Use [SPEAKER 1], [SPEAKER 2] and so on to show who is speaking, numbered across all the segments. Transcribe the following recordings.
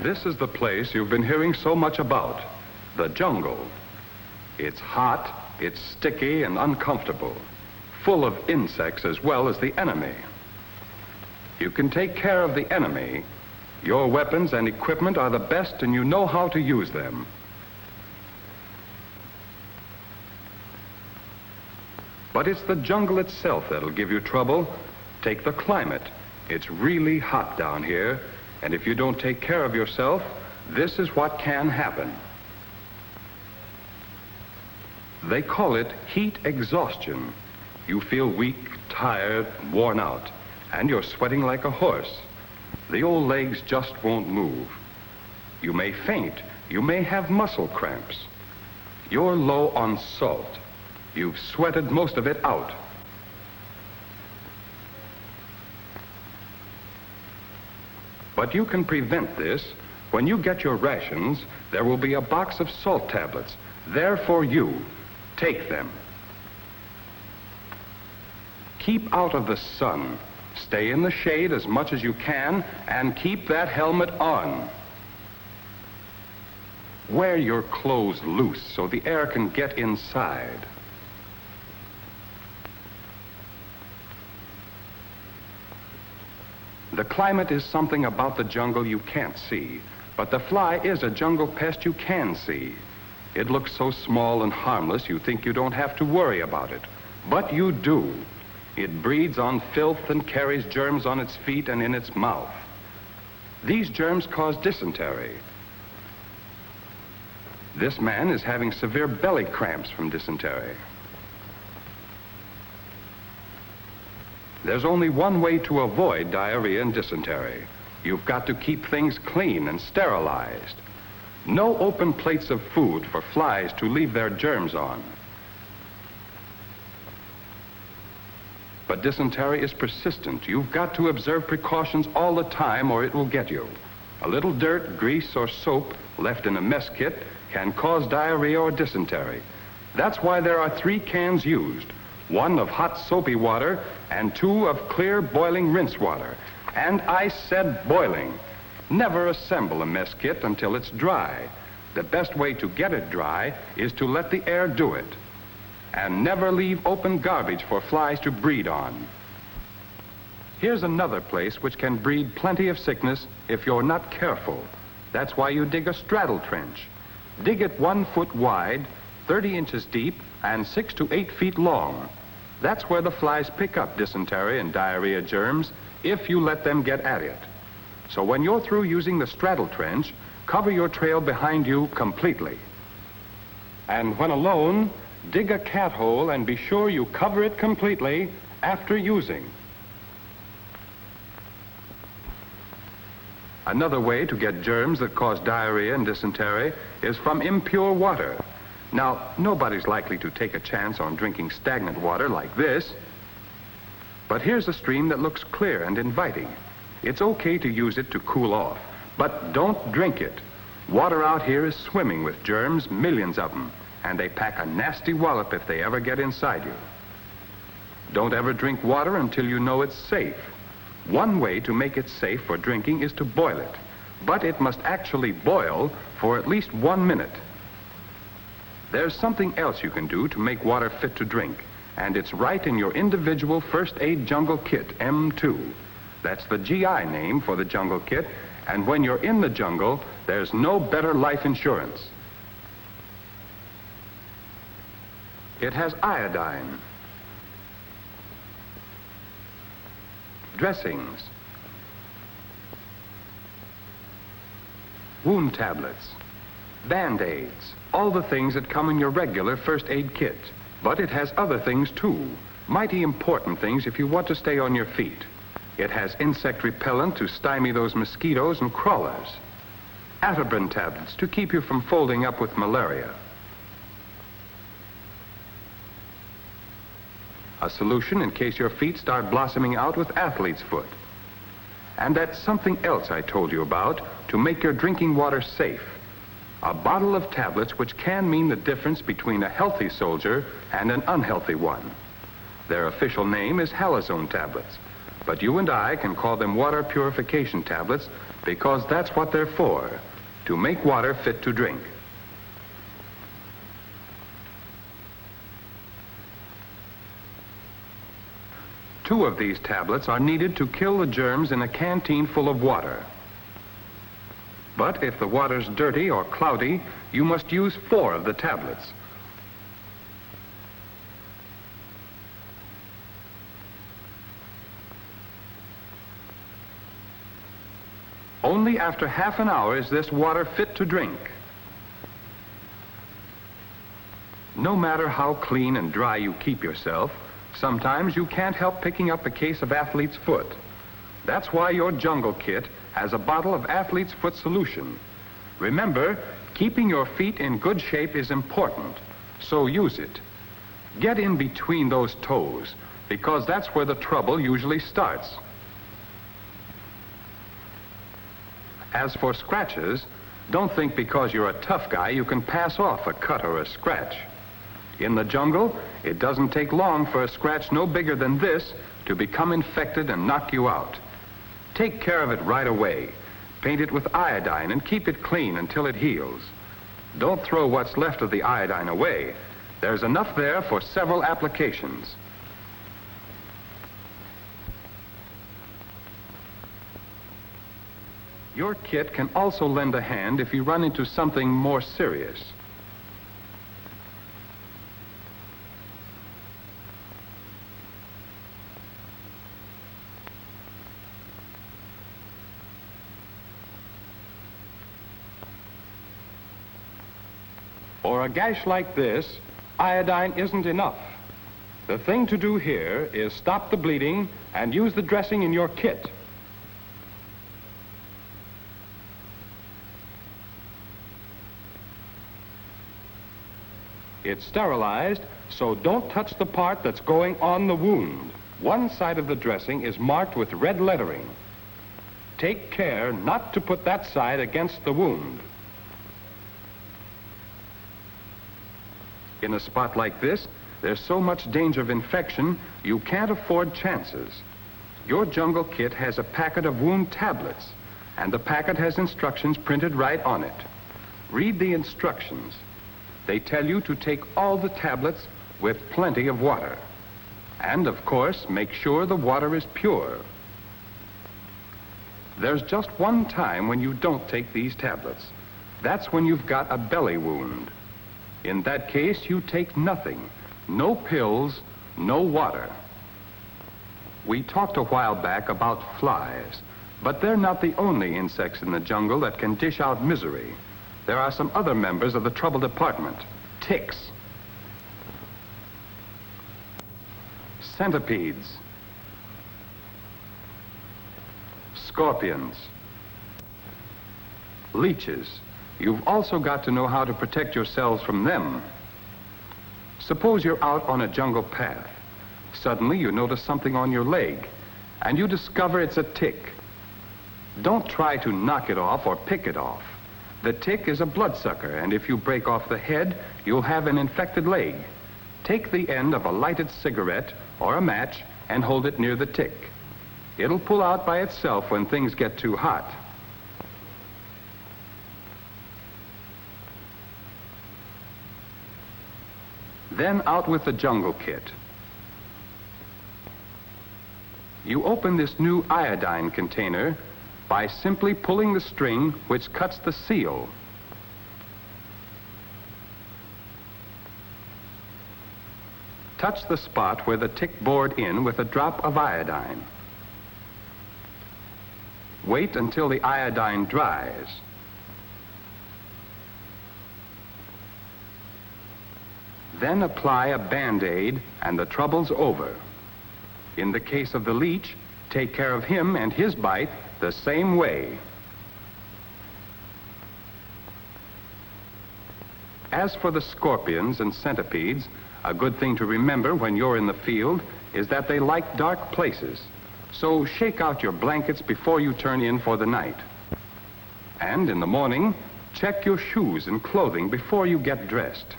[SPEAKER 1] This is the place you've been hearing so much about, the jungle. It's hot, it's sticky and uncomfortable, full of insects as well as the enemy. You can take care of the enemy. Your weapons and equipment are the best and you know how to use them. But it's the jungle itself that'll give you trouble. Take the climate. It's really hot down here, and if you don't take care of yourself, this is what can happen. They call it heat exhaustion. You feel weak, tired, worn out, and you're sweating like a horse. The old legs just won't move. You may faint. You may have muscle cramps. You're low on salt. You've sweated most of it out. But you can prevent this. When you get your rations, there will be a box of salt tablets there for you. Take them. Keep out of the sun. Stay in the shade as much as you can and keep that helmet on. Wear your clothes loose so the air can get inside. The climate is something about the jungle you can't see, but the fly is a jungle pest you can see. It looks so small and harmless you think you don't have to worry about it, but you do. It breeds on filth and carries germs on its feet and in its mouth. These germs cause dysentery. This man is having severe belly cramps from dysentery. There's only one way to avoid diarrhea and dysentery. You've got to keep things clean and sterilized. No open plates of food for flies to leave their germs on. But dysentery is persistent. You've got to observe precautions all the time or it will get you. A little dirt, grease, or soap left in a mess kit can cause diarrhea or dysentery. That's why there are 3 cans used. 1 of hot soapy water and 2 of clear boiling rinse water. And I said boiling. Never assemble a mess kit until it's dry. The best way to get it dry is to let the air do it. And never leave open garbage for flies to breed on. Here's another place which can breed plenty of sickness if you're not careful. That's why you dig a straddle trench. Dig it 1 foot wide, 30 inches deep, and 6 to 8 feet long. That's where the flies pick up dysentery and diarrhea germs if you let them get at it. So when you're through using the straddle trench, cover your trail behind you completely. And when alone, dig a cat hole and be sure you cover it completely after using. Another way to get germs that cause diarrhea and dysentery is from impure water. Now, nobody's likely to take a chance on drinking stagnant water like this. But here's a stream that looks clear and inviting. It's okay to use it to cool off, but don't drink it. Water out here is swimming with germs, millions of them, and they pack a nasty wallop if they ever get inside you. Don't ever drink water until you know it's safe. One way to make it safe for drinking is to boil it, but it must actually boil for at least 1 minute. There's something else you can do to make water fit to drink, and it's right in your individual first aid jungle kit, M2. That's the GI name for the jungle kit, and when you're in the jungle, there's no better life insurance. It has iodine, dressings, wound tablets, Band-Aids, all the things that come in your regular first aid kit. But it has other things too, mighty important things if you want to stay on your feet. It has insect repellent to stymie those mosquitoes and crawlers, Atabrin tablets to keep you from folding up with malaria, a solution in case your feet start blossoming out with athlete's foot. And that's something else I told you about to make your drinking water safe. A bottle of tablets which can mean the difference between a healthy soldier and an unhealthy one. Their official name is halazone tablets, but you and I can call them water purification tablets because that's what they're for, to make water fit to drink. Two of these tablets are needed to kill the germs in a canteen full of water. But if the water's dirty or cloudy, you must use 4 of the tablets. Only after half an hour is this water fit to drink. No matter how clean and dry you keep yourself, sometimes you can't help picking up a case of athlete's foot. That's why your jungle kit has a bottle of athlete's foot solution. Remember, keeping your feet in good shape is important, so use it. Get in between those toes, because that's where the trouble usually starts. As for scratches, don't think because you're a tough guy you can pass off a cut or a scratch. In the jungle, it doesn't take long for a scratch no bigger than this to become infected and knock you out. Take care of it right away. Paint it with iodine and keep it clean until it heals. Don't throw what's left of the iodine away. There's enough there for several applications. Your kit can also lend a hand if you run into something more serious. For a gash like this, iodine isn't enough. The thing to do here is stop the bleeding and use the dressing in your kit. It's sterilized, so don't touch the part that's going on the wound. One side of the dressing is marked with red lettering. Take care not to put that side against the wound. In a spot like this, there's so much danger of infection, you can't afford chances. Your jungle kit has a packet of wound tablets, and the packet has instructions printed right on it. Read the instructions. They tell you to take all the tablets with plenty of water. And, of course, make sure the water is pure. There's just one time when you don't take these tablets. That's when you've got a belly wound. In that case, you take nothing. No pills, no water. We talked a while back about flies, but they're not the only insects in the jungle that can dish out misery. There are some other members of the trouble department. Ticks. Centipedes. Scorpions. Leeches. You've also got to know how to protect yourselves from them. Suppose you're out on a jungle path. Suddenly you notice something on your leg, and you discover it's a tick. Don't try to knock it off or pick it off. The tick is a bloodsucker, and if you break off the head, you'll have an infected leg. Take the end of a lighted cigarette or a match and hold it near the tick. It'll pull out by itself when things get too hot. Then out with the jungle kit. You open this new iodine container by simply pulling the string which cuts the seal. Touch the spot where the tick bored in with a drop of iodine. Wait until the iodine dries. Then apply a Band-Aid and the trouble's over. In the case of the leech, take care of him and his bite the same way. As for the scorpions and centipedes, a good thing to remember when you're in the field is that they like dark places. So shake out your blankets before you turn in for the night. And in the morning, check your shoes and clothing before you get dressed.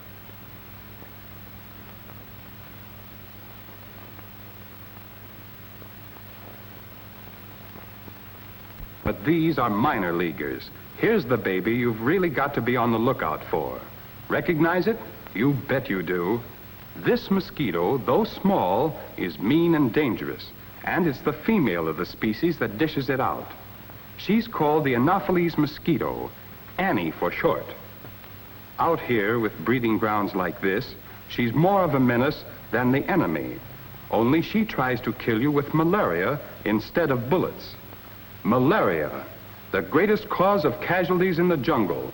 [SPEAKER 1] But these are minor leaguers. Here's the baby you've really got to be on the lookout for. Recognize it? You bet you do. This mosquito, though small, is mean and dangerous, and it's the female of the species that dishes it out. She's called the Anopheles mosquito, Annie for short. Out here with breeding grounds like this, she's more of a menace than the enemy. Only she tries to kill you with malaria instead of bullets. Malaria, the greatest cause of casualties in the jungle.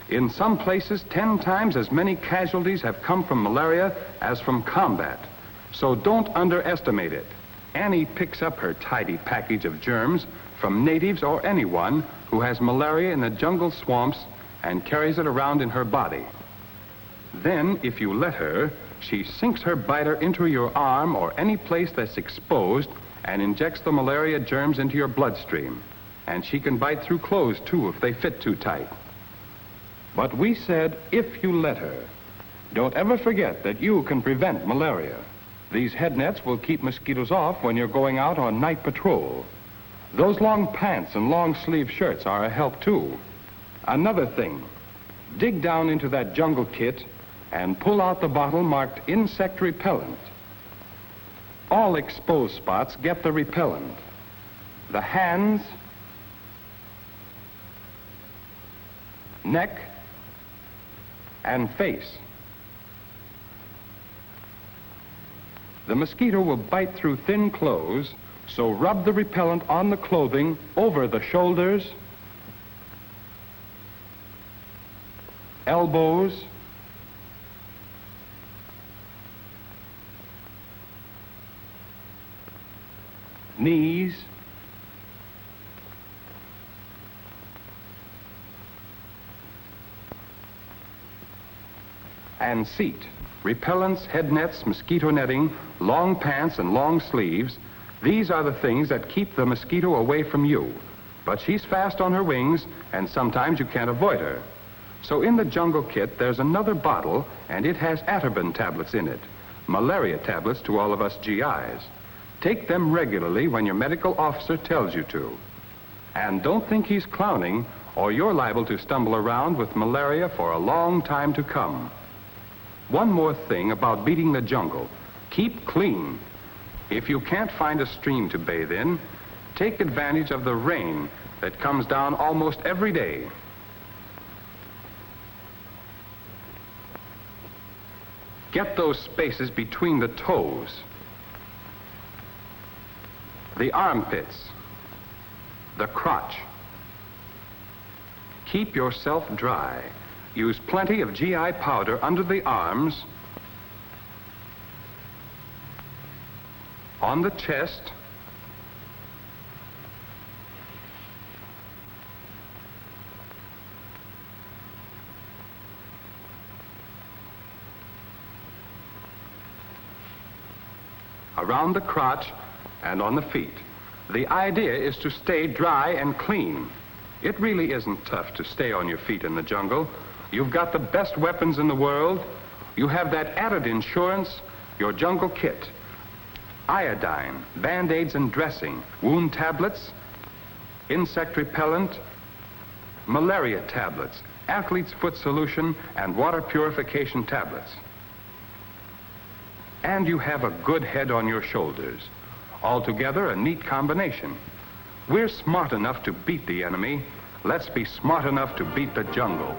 [SPEAKER 1] In some places, 10 times as many casualties have come from malaria as from combat. So don't underestimate it. Annie picks up her tidy package of germs from natives or anyone who has malaria in the jungle swamps and carries it around in her body. Then, if you let her, she sinks her biter into your arm or any place that's exposed and injects the malaria germs into your bloodstream. And she can bite through clothes, too, if they fit too tight. But we said, if you let her. Don't ever forget that you can prevent malaria. These head nets will keep mosquitoes off when you're going out on night patrol. Those long pants and long sleeve shirts are a help, too. Another thing, dig down into that jungle kit and pull out the bottle marked insect repellent. All exposed spots get the repellent. The hands, neck, and face. The mosquito will bite through thin clothes, so rub the repellent on the clothing over the shoulders, elbows, knees, and seat. Repellents, head nets, mosquito netting, long pants, and long sleeves. These are the things that keep the mosquito away from you. But she's fast on her wings, and sometimes you can't avoid her. So in the jungle kit, there's another bottle, and it has Atirbin tablets in it. Malaria tablets to all of us GIs. Take them regularly when your medical officer tells you to. And don't think he's clowning, or you're liable to stumble around with malaria for a long time to come. One more thing about beating the jungle. Keep clean. If you can't find a stream to bathe in, take advantage of the rain that comes down almost every day. Get those spaces between the toes, the armpits, the crotch. Keep yourself dry. Use plenty of GI powder under the arms, on the chest, around the crotch, and on the feet. The idea is to stay dry and clean. It really isn't tough to stay on your feet in the jungle. You've got the best weapons in the world. You have that added insurance, your jungle kit. Iodine, Band-Aids and dressing, wound tablets, insect repellent, malaria tablets, athlete's foot solution, and water purification tablets. And you have a good head on your shoulders. Altogether, a neat combination. We're smart enough to beat the enemy. Let's be smart enough to beat the jungle.